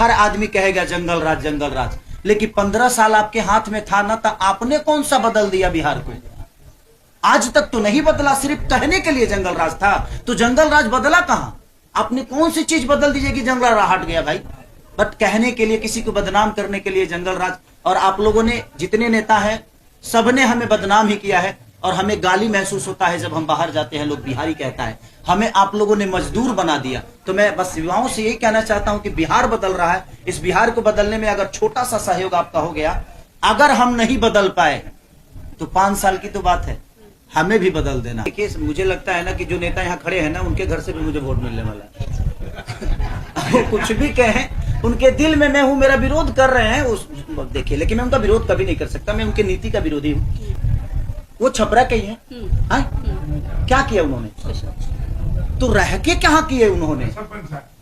हर आदमी कहेगा जंगल राज जंगल राज, लेकिन 15 साल आपके हाथ में था ना, तो आपने कौन सा बदल दिया बिहार को? आज तक तो नहीं बदला, सिर्फ कहने के लिए जंगल राज था। तो जंगल राज बदला कहां? आपने कौन सी चीज बदल दीजिए कि जंगल राज हट गया भाई? बट कहने के लिए, किसी को बदनाम करने के लिए जंगल राज। और आप लोगों ने, जितने नेता हैं, सबने हमें बदनाम ही किया है। और हमें गाली महसूस होता है जब हम बाहर जाते हैं, लोग बिहारी कहता है। हमें आप लोगों ने मजदूर बना दिया। तो मैं बस युवाओं से यही कहना चाहता हूं कि बिहार बदल रहा है। इस बिहार को बदलने में अगर छोटा सा सहयोग आपका हो गया, अगर हम नहीं बदल पाए तो 5 साल की तो बात है, हमें भी बदल देना। देखिए, मुझे लगता है ना कि जो नेता यहाँ खड़े हैं ना, उनके घर से भी मुझे वोट मिलने वाला है। वो कुछ भी कहें, उनके दिल में मैं हूं, मेरा विरोध कर रहे हैं उस, देखिए, लेकिन मैं उनका विरोध कभी नहीं कर सकता। मैं उनकी नीति का विरोधी हूँ। वो छपरा के ही हैं। क्या किया उन्होंने? तो रह के क्या किए उन्होंने?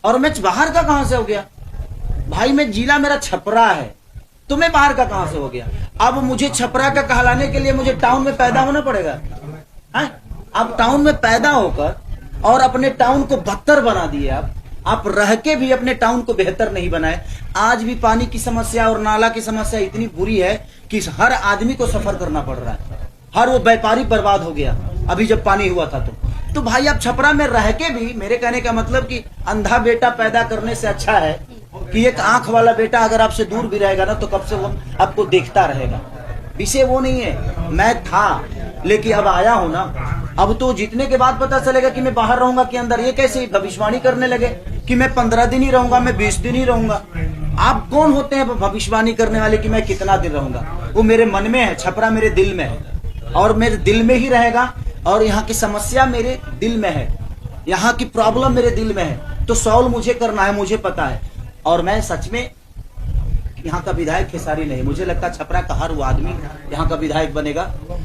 और मैं बाहर का कहां से हो गया भाई? मैं जिला मेरा छपरा है, तो मैं बाहर का कहां से हो गया? अब मुझे छपरा का कहलाने के लिए मुझे टाउन में पैदा होना पड़ेगा। अब टाउन में पैदा होकर और अपने टाउन को बदतर बना दिए। आप रह के भी अपने टाउन को बेहतर नहीं बनाए। आज भी पानी की समस्या और नाला की समस्या इतनी बुरी है कि हर आदमी को सफर करना पड़ रहा है। हर वो व्यापारी बर्बाद हो गया अभी जब पानी हुआ था। तो भाई, आप छपरा में रह के भी, मेरे कहने का मतलब कि अंधा बेटा पैदा करने से अच्छा है कि एक आंख वाला बेटा अगर आपसे दूर भी रहेगा ना, तो कब से वो आपको देखता रहेगा। विषय वो नहीं है। मैं था, लेकिन अब आया हूं ना। अब तो जीतने के बाद पता चलेगा कि मैं बाहर रहूंगा कि अंदर। ये कैसे भविष्यवाणी करने लगे कि मैं 15 दिन ही रहूंगा, मैं 20 दिन ही रहूंगा। आप कौन होते हैं भविष्यवाणी करने वाले कि मैं कितना दिन रहूंगा? वो मेरे मन में है, छपरा मेरे दिल में है और मेरे दिल में ही रहेगा। और यहाँ की समस्या मेरे दिल में है, यहाँ की प्रॉब्लम मेरे दिल में है, तो सॉल्व मुझे करना है, मुझे पता है। और मैं सच में यहाँ का विधायक खेसारी नहीं, मुझे लगता है छपरा का हर वो आदमी यहाँ का विधायक बनेगा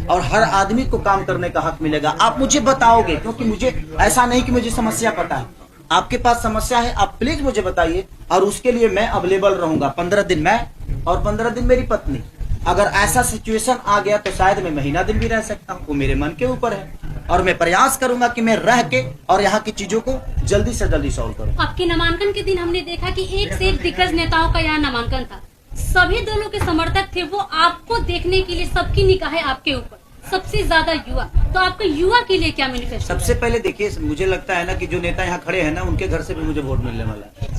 और हर आदमी को काम करने का हक मिलेगा। आप मुझे बताओगे, क्योंकि मुझे ऐसा नहीं कि मुझे समस्या पता है। आपके पास समस्या है, आप प्लीज मुझे बताइए और उसके लिए मैं अवेलेबल रहूंगा। 15 दिन मैं और 15 दिन मेरी पत्नी। अगर ऐसा सिचुएशन आ गया तो शायद मैं महीना दिन भी रह सकता हूँ, वो मेरे मन के ऊपर है। और मैं प्रयास करूंगा कि मैं रह के और यहाँ की चीजों को जल्दी से जल्दी सॉल्व करूँ। आपके नामांकन के दिन हमने देखा कि एक से एक दिग्गज नेताओं का यहाँ नामांकन था। सभी दलों के समर्थक थे, वो आपको देखने के लिए सबकी निगाहें आपके ऊपर, सबसे ज्यादा युवा। तो आपका युवा के लिए क्या मैनिफेस्टो? सबसे पहले देखिए, मुझे लगता है ना कि जो नेता यहाँ खड़े हैं ना, उनके घर से भी मुझे वोट मिलने वाला है।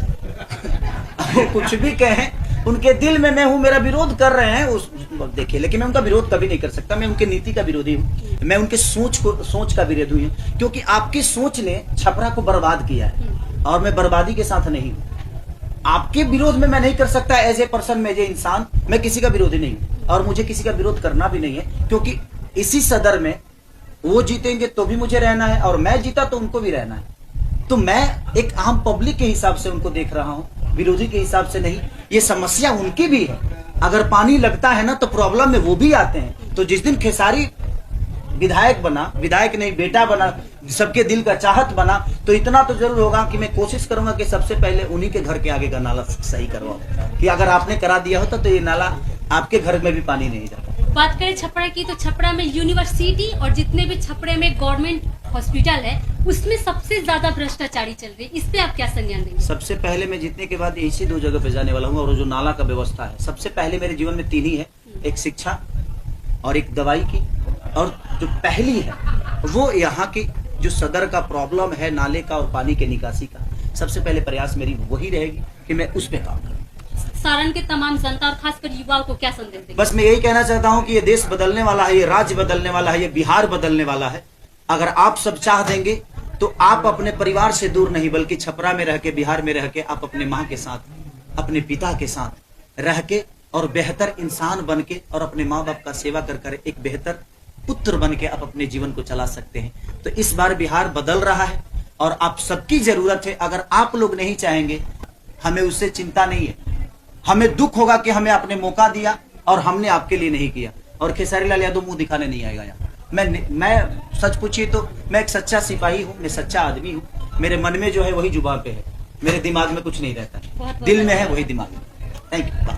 वो कुछ भी कहें, उनके दिल में मैं हूं, मेरा विरोध कर रहे हैं उस, देखिए, लेकिन मैं उनका विरोध कभी नहीं कर सकता। मैं उनकी नीति का विरोधी हूँ, मैं उनके सोच का विरोधी हूँ, क्योंकि आपकी सोच ने छपरा को बर्बाद किया है और मैं बर्बादी के साथ नहीं हूँ। आपके विरोध में मैं नहीं कर सकता। एज ए पर्सन, में जे इंसान, मैं किसी का विरोधी नहीं हूँ और मुझे किसी का विरोध करना भी नहीं है, क्योंकि इसी सदर में वो जीतेंगे तो भी मुझे रहना है और मैं जीता तो उनको भी रहना है। तो मैं एक आम पब्लिक के हिसाब से उनको देख रहा हूँ, विरोधी के हिसाब से नहीं। ये समस्या उनकी भी है। अगर पानी लगता है ना, तो प्रॉब्लम में वो भी आते हैं। तो जिस दिन खेसारी विधायक बना, विधायक नहीं बेटा बना, सबके दिल का चाहत बना, तो इतना तो जरूर होगा कि मैं कोशिश करूंगा कि सबसे पहले उन्हीं के घर के आगे का नाला सही करवाऊं। कि अगर आपने करा दिया होता तो ये नाला आपके घर में भी पानी नहीं जाता। बात करें छपरा की, तो छपरा में यूनिवर्सिटी और जितने भी छपरे में गवर्नमेंट हॉस्पिटल है, उसमें सबसे ज्यादा भ्रष्टाचारी चल रही है। इस पे आप क्या संज्ञान देंगे? सबसे पहले मैं जीतने के बाद इसी 2 जगह पे जाने वाला हूँ। और जो नाला का व्यवस्था है, सबसे पहले मेरे जीवन में 3 ही है, एक शिक्षा और एक दवाई की, और जो पहली है वो यहाँ की जो सदर का प्रॉब्लम है, नाले का और पानी के निकासी का, सबसे पहले प्रयास मेरी वही रहेगी कि मैं उस पे काम करूँ। सारण के तमाम जनता और खासकर युवाओं को क्या संदेश देंगे? बस मैं यही कहना चाहता हूँ कि ये देश बदलने वाला है, ये राज्य बदलने वाला है, ये बिहार बदलने वाला है। अगर आप सब चाह देंगे तो आप अपने परिवार से दूर नहीं, बल्कि छपरा में रह के, बिहार में रह के, आप अपने माँ के साथ, अपने पिता के साथ रह के और बेहतर इंसान बन के और अपने माँ बाप का सेवा कर एक बेहतर पुत्र बन के आप अपने जीवन को चला सकते हैं। तो इस बार बिहार बदल रहा है और आप सबकी जरूरत है। अगर आप लोग नहीं चाहेंगे, हमें उससे चिंता नहीं है। हमें दुख होगा कि हमें आपने मौका दिया और हमने आपके लिए नहीं किया। और खेसारी लाल यादव मुंह दिखाने नहीं आएगा यहाँ। मैं सच पूछिए तो मैं एक सच्चा सिपाही हूँ, मैं सच्चा आदमी हूँ। मेरे मन में जो है वही जुबान पे है, मेरे दिमाग में कुछ नहीं रहता, दिल में है वही दिमाग में। Thank you.